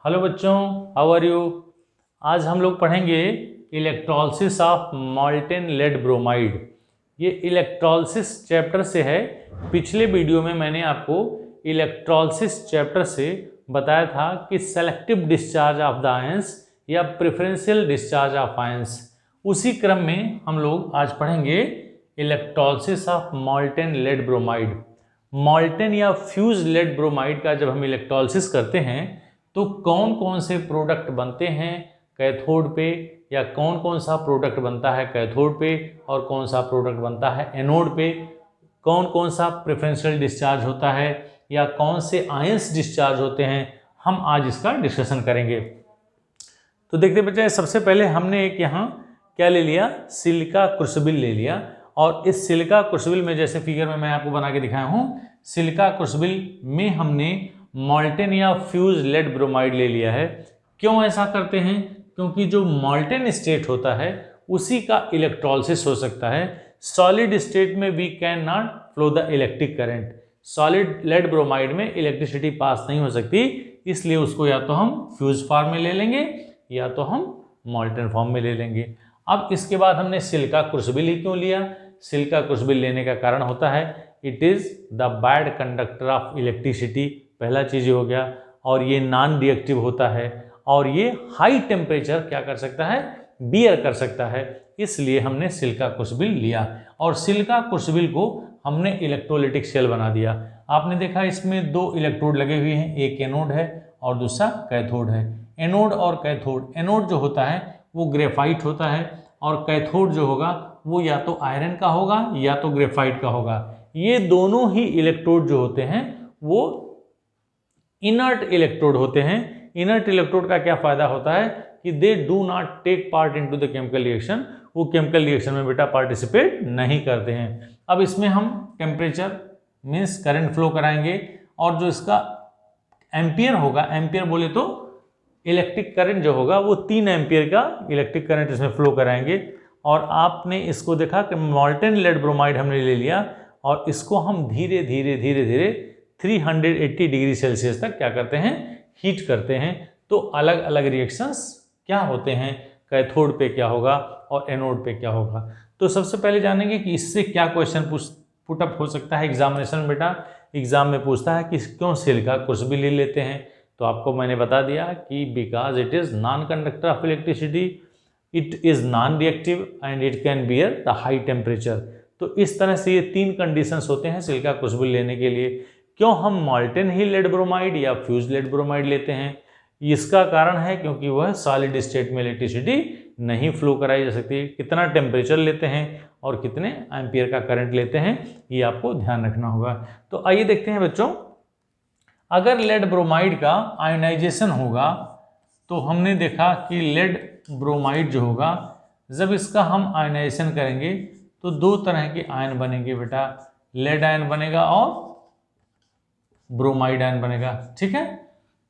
Hello बच्चों, how are you. आज हम लोग पढ़ेंगे electrolysis of molten lead bromide. ये इलेक्ट्रोलिसिस चैप्टर से है। पिछले वीडियो में मैंने आपको इलेक्ट्रोलिसिस चैप्टर से बताया था कि selective discharge of the ions या प्रेफरेंशियल डिस्चार्ज ऑफ आयंस। उसी क्रम में हम लोग आज पढ़ेंगे electrolysis of molten lead bromide. Molten या फ्यूज लेड ब्रोमाइड का जब हम इलेक्ट्रोलिसिस करते हैं तो कौन कौन से प्रोडक्ट बनते हैं कैथोड पे, या कौन कौन सा प्रोडक्ट बनता है कैथोड पे और कौन सा प्रोडक्ट बनता है एनोड पे, कौन कौन सा प्रेफरेंशियल डिस्चार्ज होता है या कौन से आयंस डिस्चार्ज होते हैं, हम आज इसका डिस्कशन करेंगे। तो देखते बच्चे, सबसे पहले हमने एक यहाँ क्या ले लिया, सिलिका क्रूसिबल ले लिया। और इस सिलिका क्रूसिबल में जैसे फिगर में मैं आपको बना के दिखाया हूँ, सिलिका क्रूसिबल में हमने मॉल्टेन या फ्यूज लेड ब्रोमाइड ले लिया है। क्यों ऐसा करते हैं? क्योंकि जो मॉल्टेन स्टेट होता है उसी का इलेक्ट्रोलिसिस हो सकता है। सॉलिड स्टेट में we can not flow the electric current. Solid lead bromide में इलेक्ट्रिसिटी पास नहीं हो सकती, इसलिए उसको या तो हम फ्यूज फॉर्म में ले लेंगे या तो हम मॉल्टेन फॉर्म में ले लेंगे। अब इसके बाद हमने सिलिका क्रूसिबल ही क्यों लिया? सिलिका क्रूसिबल लेने का कारण होता है it is the bad conductor of electricity, पहला चीज़ हो गया। और ये नॉन रिएक्टिव होता है और ये हाई टेम्परेचर क्या कर सकता है, बियर कर सकता है, इसलिए हमने सिलिका क्रूसिबल लिया। और सिलिका क्रूसिबल को हमने इलेक्ट्रोलिटिक सेल बना दिया। आपने देखा इसमें दो इलेक्ट्रोड लगे हुए हैं, एक एनोड है और दूसरा कैथोड है। एनोड और कैथोड, एनोड जो होता है वो ग्रेफाइट होता है और कैथोड जो होगा वो या तो आयरन का होगा या तो ग्रेफाइट का होगा। ये दोनों ही इलेक्ट्रोड जो होते हैं वो इनर्ट इलेक्ट्रोड होते हैं। इनर्ट इलेक्ट्रोड का क्या फायदा होता है कि they do not take part into the chemical reaction, वो केमिकल रिएक्शन में बेटा पार्टिसिपेट नहीं करते हैं। अब इसमें हम टेम्परेचर मीन्स करंट फ्लो कराएंगे और जो इसका एम्पियर होगा, एम्पियर बोले तो इलेक्ट्रिक करंट जो होगा वो 3 एम्पियर का इलेक्ट्रिक करंट इसमें फ्लो कराएंगे। और आपने इसको देखा कि मॉल्टेन लेड ब्रोमाइड हमने ले लिया और इसको हम धीरे धीरे धीरे धीरे 380 डिग्री सेल्सियस तक क्या करते हैं, हीट करते हैं। तो अलग अलग रिएक्शंस क्या होते हैं, कैथोड पे क्या होगा और एनोड पे क्या होगा। तो सबसे पहले जानेंगे कि इससे क्या क्वेश्चन पुटअप हो सकता है एग्जामिनेशन में। बेटा एग्जाम में पूछता है कि क्यों सिलिका क्रूसिबल ले लेते हैं, तो आपको मैंने बता दिया कि because it is non conductor of electricity, it is non reactive and it can bear the high temperature. तो इस तरह से ये 3 कंडीशंस होते हैं सिलिका क्रूसिबल लेने के लिए। क्यों हम मॉल्टेन ही लेड ब्रोमाइड या फ्यूज लेड ब्रोमाइड लेते हैं? इसका कारण है क्योंकि वह सॉलिड स्टेट में इलेक्ट्रिसिटी नहीं फ्लो कराई जा सकती। कितना टेम्परेचर लेते हैं और कितने एम्पियर का करंट लेते हैं, ये आपको ध्यान रखना होगा। तो आइए देखते हैं बच्चों, अगर लेड ब्रोमाइड का आयोनाइजेशन होगा तो हमने देखा कि लेड ब्रोमाइड जो होगा जब इसका हम आयोनाइजेशन करेंगे तो 2 तरह के आयन बनेंगे बेटा, लेड आयन बनेगा और ब्रोमाइड आयन बनेगा। ठीक है,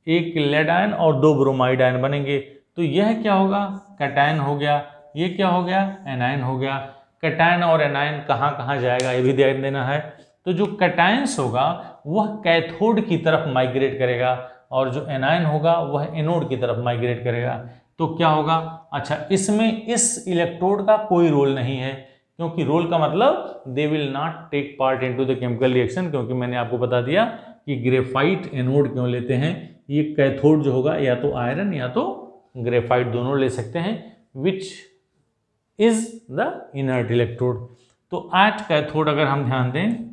एक लेड आयन और 2 ब्रोमाइड आयन बनेंगे। तो यह क्या होगा, कैटायन हो गया, ये क्या हो गया, एनायन हो गया। कैटायन और एनायन कहाँ कहाँ जाएगा ये भी ध्यान देना है। तो जो कैटायंस होगा वह कैथोड की तरफ माइग्रेट करेगा और जो एनायन होगा वह एनोड की तरफ माइग्रेट करेगा। तो क्या होगा, अच्छा इसमें इस इलेक्ट्रोड का कोई रोल नहीं है, क्योंकि रोल का मतलब they will not take part into the chemical reaction. क्योंकि मैंने आपको बता दिया कि ग्रेफाइट एनोड क्यों लेते हैं, ये कैथोड जो होगा या तो आयरन या तो ग्रेफाइट दोनों ले सकते हैं, which is the inert electrode. तो एट कैथोड अगर हम ध्यान दें,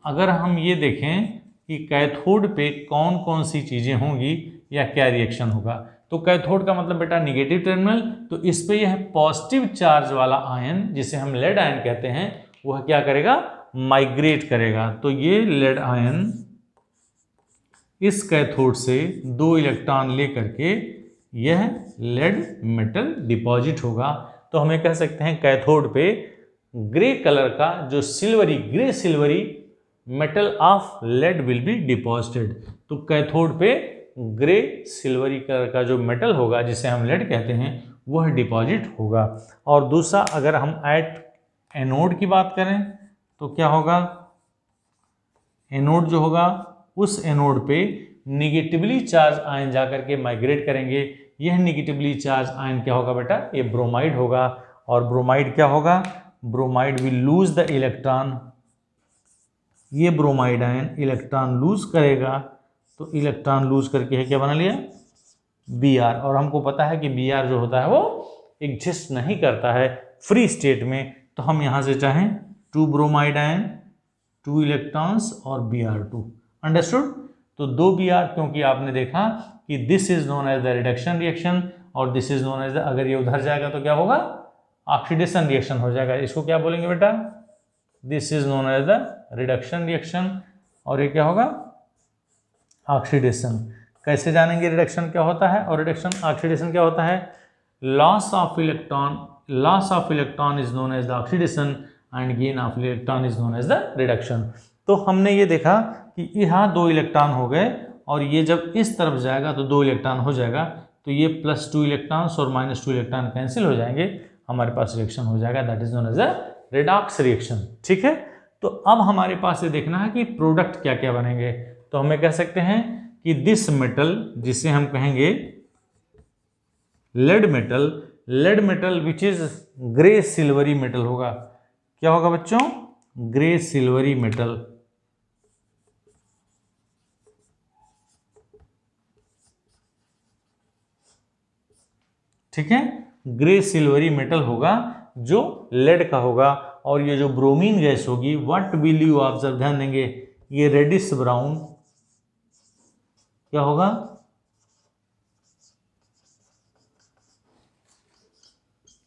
अगर हम ये देखें कि कैथोड पे कौन कौन सी चीज़ें होंगी या क्या रिएक्शन होगा, तो कैथोड का मतलब बेटा निगेटिव टर्मिनल। तो इस पे यह पॉजिटिव चार्ज वाला आयन जिसे हम लेड आयन कहते हैं वह क्या करेगा, माइग्रेट करेगा। तो ये लेड आयन इस कैथोड से 2 इलेक्ट्रॉन ले करके यह लेड मेटल डिपॉजिट होगा। तो हमें कह सकते हैं कैथोड पे ग्रे कलर का जो grey silvery metal of lead will be deposited. तो कैथोड पे ग्रे सिल्वरी कलर का जो मेटल होगा जिसे हम लेड कहते हैं वह डिपॉजिट होगा। और दूसरा अगर हम एट एनोड की बात करें तो क्या होगा, एनोड जो होगा उस एनोड पे निगेटिवली चार्ज आयन जाकर के माइग्रेट करेंगे। यह निगेटिवली चार्ज आयन क्या होगा बेटा, ये ब्रोमाइड होगा। और ब्रोमाइड क्या होगा, bromide will lose the electron, ये ब्रोमाइड आयन इलेक्ट्रॉन लूज करेगा। तो इलेक्ट्रॉन लूज करके है क्या बना लिया, Br। और हमको पता है कि Br जो होता है वो एग्जिस्ट नहीं करता है फ्री स्टेट में। तो हम यहाँ से चाहें 2 ब्रोमाइड आयन, 2 इलेक्ट्रॉन्स और Br2, अंडरस्टूड। तो 2 Br, क्योंकि आपने देखा कि this is known as the reduction reaction और this is known as the, अगर ये उधर जाएगा तो क्या होगा, ऑक्सीडेशन रिएक्शन हो जाएगा। इसको क्या बोलेंगे बेटा, this is known as the reduction reaction और ये क्या होगा, ऑक्सीडेशन। कैसे जानेंगे रिडक्शन क्या होता है और रिडक्शन ऑक्सीडेशन क्या होता है, loss of electron is known as the oxidation and gain of electron is known as the reduction. तो हमने ये देखा कि यहाँ 2 इलेक्ट्रॉन हो गए और ये जब इस तरफ जाएगा तो 2 इलेक्ट्रॉन हो जाएगा, तो ये +2 इलेक्ट्रॉन्स और -2 इलेक्ट्रॉन कैंसिल हो जाएंगे, हमारे पास रिएक्शन हो जाएगा, that is known as the redox reaction. ठीक है, तो अब हमारे पास ये देखना है कि प्रोडक्ट क्या क्या बनेंगे। तो हमें कह सकते हैं कि दिस मेटल, जिसे हम कहेंगे lead metal which is grey silvery metal होगा। क्या होगा बच्चों, ग्रे सिल्वरी मेटल। ठीक है, ग्रे सिल्वरी मेटल होगा जो लेड का होगा। और ये जो ब्रोमीन गैस होगी, व्हाट विल यू ऑब्जर्व, ध्यान देंगे, ये रेडिश ब्राउन क्या होगा,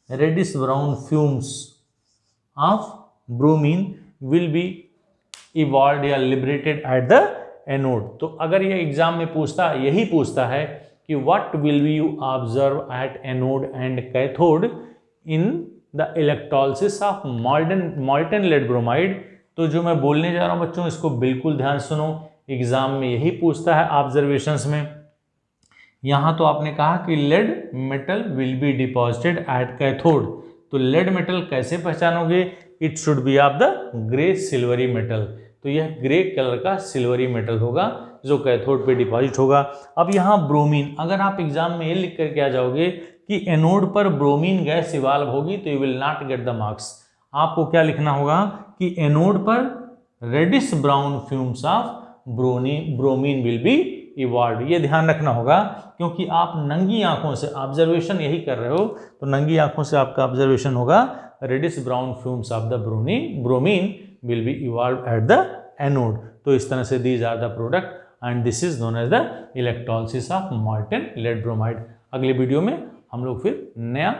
reddish brown fumes of bromine will be evolve या लिबरेटेड एट द एनोड। तो अगर ये एग्जाम में पूछता, यही पूछता है कि what will you observe at anode and cathode in the electrolysis of molten lead bromide. तो जो मैं बोलने जा रहा हूं बच्चों, इसको बिल्कुल ध्यान सुनो, एग्जाम में यही पूछता है ऑब्जर्वेशंस में। यहां तो आपने कहा कि lead metal will be deposited at cathode, तो लेड मेटल कैसे पहचानोगे, it should be of the grey silvery metal. तो यह ग्रे कलर का सिल्वरी मेटल होगा जो कैथोड पे डिपॉजिट होगा। अब यहाँ ब्रोमीन, अगर आप एग्जाम में ये लिख करके आ जाओगे कि एनोड पर ब्रोमीन गैस इवाल्व होगी तो you will not get the marks. आपको क्या लिखना होगा कि एनोड पर reddish brown fumes of bromine will be evolve. ये ध्यान रखना होगा, क्योंकि आप नंगी आंखों से ऑब्जर्वेशन यही कर रहे हो, तो नंगी आंखों से आपका ऑब्जर्वेशन होगा reddish brown fumes of the bromine will be evolve at the anode. तो इस तरह से these are the product and this is known as the electrolysis of molten lead bromide. अगले वीडियो में हम लोग फिर नया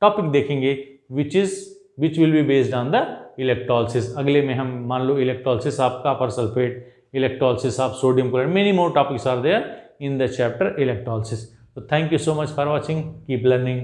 टॉपिक देखेंगे which will be based on the electrolysis. अगले में हम मान लो electrolysis of copper sulphate, electrolysis of sodium chloride, many more topics are there in the chapter electrolysis. So thank you so much for watching, keep learning.